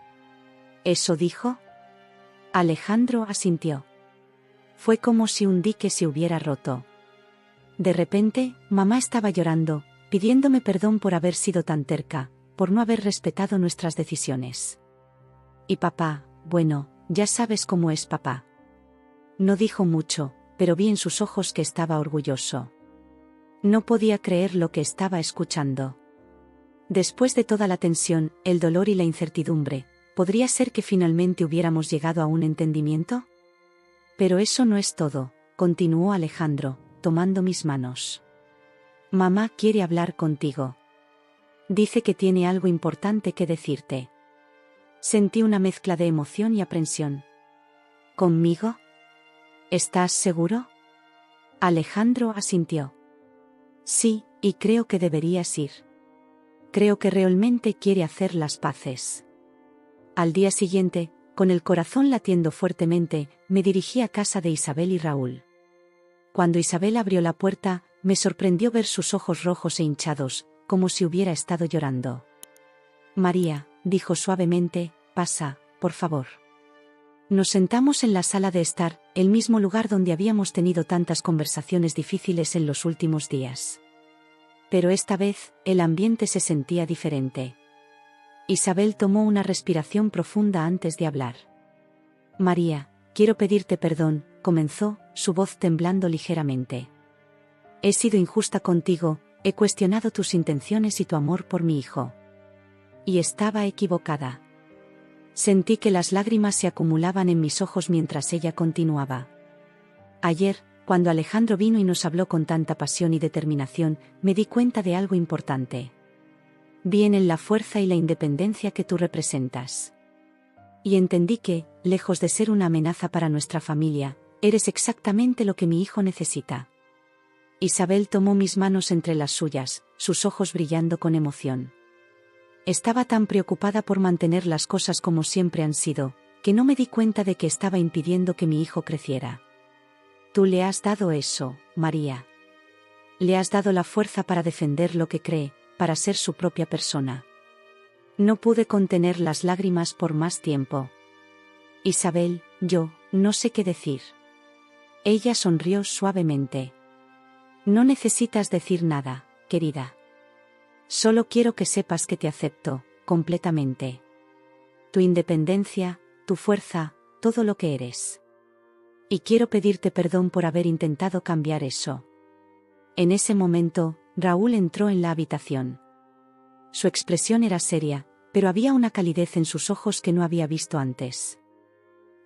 ¿Eso dijo? Alejandro asintió. Fue como si un dique se hubiera roto. De repente, mamá estaba llorando, pidiéndome perdón por haber sido tan terca, por no haber respetado nuestras decisiones. Y papá, bueno, ya sabes cómo es papá. No dijo mucho, pero vi en sus ojos que estaba orgulloso. No podía creer lo que estaba escuchando. Después de toda la tensión, el dolor y la incertidumbre, ¿podría ser que finalmente hubiéramos llegado a un entendimiento? Pero eso no es todo, continuó Alejandro, tomando mis manos. Mamá quiere hablar contigo. Dice que tiene algo importante que decirte. Sentí una mezcla de emoción y aprensión. ¿Conmigo? ¿Estás seguro? Alejandro asintió. Sí, y creo que deberías ir. Creo que realmente quiere hacer las paces. Al día siguiente, con el corazón latiendo fuertemente, me dirigí a casa de Isabel y Raúl. Cuando Isabel abrió la puerta, me sorprendió ver sus ojos rojos e hinchados, como si hubiera estado llorando. María, dijo suavemente, pasa, por favor. Nos sentamos en la sala de estar, el mismo lugar donde habíamos tenido tantas conversaciones difíciles en los últimos días. Pero esta vez, el ambiente se sentía diferente. Isabel tomó una respiración profunda antes de hablar. María, quiero pedirte perdón, comenzó, su voz temblando ligeramente. He sido injusta contigo, he cuestionado tus intenciones y tu amor por mi hijo. Y estaba equivocada. Sentí que las lágrimas se acumulaban en mis ojos mientras ella continuaba. Ayer, cuando Alejandro vino y nos habló con tanta pasión y determinación, me di cuenta de algo importante. Vi en él la fuerza y la independencia que tú representas. Y entendí que, lejos de ser una amenaza para nuestra familia, eres exactamente lo que mi hijo necesita. Isabel tomó mis manos entre las suyas, sus ojos brillando con emoción. Estaba tan preocupada por mantener las cosas como siempre han sido, que no me di cuenta de que estaba impidiendo que mi hijo creciera. Tú le has dado eso, María. Le has dado la fuerza para defender lo que cree, para ser su propia persona. No pude contener las lágrimas por más tiempo. Isabel, yo, no sé qué decir. Ella sonrió suavemente. No necesitas decir nada, querida. Solo quiero que sepas que te acepto, completamente. Tu independencia, tu fuerza, todo lo que eres. Y quiero pedirte perdón por haber intentado cambiar eso. En ese momento, Raúl entró en la habitación. Su expresión era seria, pero había una calidez en sus ojos que no había visto antes.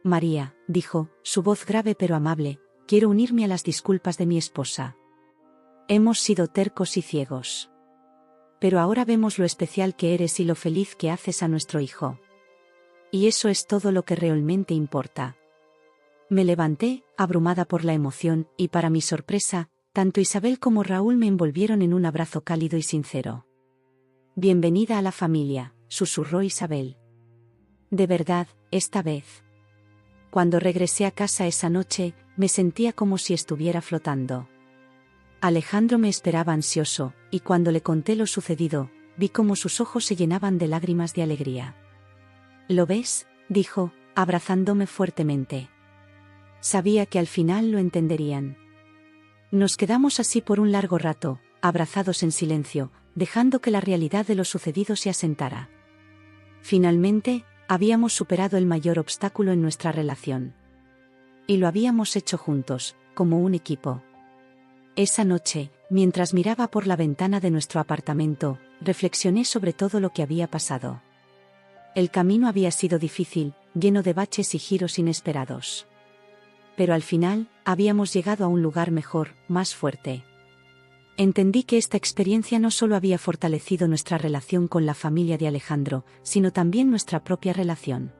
María, dijo, su voz grave pero amable, quiero unirme a las disculpas de mi esposa. Hemos sido tercos y ciegos. Pero ahora vemos lo especial que eres y lo feliz que haces a nuestro hijo. Y eso es todo lo que realmente importa. Me levanté, abrumada por la emoción, y para mi sorpresa, tanto Isabel como Raúl me envolvieron en un abrazo cálido y sincero. Bienvenida a la familia, susurró Isabel. De verdad, esta vez. Cuando regresé a casa esa noche, me sentía como si estuviera flotando. Alejandro me esperaba ansioso, y cuando le conté lo sucedido, vi cómo sus ojos se llenaban de lágrimas de alegría. ¿Lo ves?, dijo, abrazándome fuertemente. Sabía que al final lo entenderían. Nos quedamos así por un largo rato, abrazados en silencio, dejando que la realidad de lo sucedido se asentara. Finalmente, habíamos superado el mayor obstáculo en nuestra relación. Y lo habíamos hecho juntos, como un equipo. Esa noche, mientras miraba por la ventana de nuestro apartamento, reflexioné sobre todo lo que había pasado. El camino había sido difícil, lleno de baches y giros inesperados. Pero al final, habíamos llegado a un lugar mejor, más fuerte. Entendí que esta experiencia no solo había fortalecido nuestra relación con la familia de Alejandro, sino también nuestra propia relación.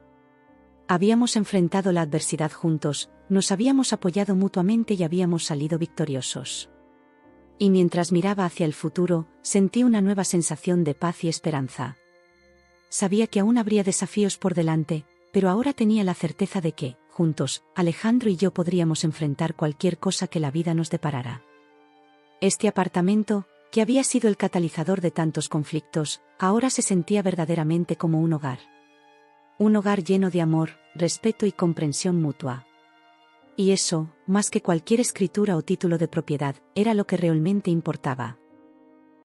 Habíamos enfrentado la adversidad juntos, nos habíamos apoyado mutuamente y habíamos salido victoriosos. Y mientras miraba hacia el futuro, sentí una nueva sensación de paz y esperanza. Sabía que aún habría desafíos por delante, pero ahora tenía la certeza de que, juntos, Alejandro y yo podríamos enfrentar cualquier cosa que la vida nos deparara. Este apartamento, que había sido el catalizador de tantos conflictos, ahora se sentía verdaderamente como un hogar. Un hogar lleno de amor, respeto y comprensión mutua. Y eso, más que cualquier escritura o título de propiedad, era lo que realmente importaba.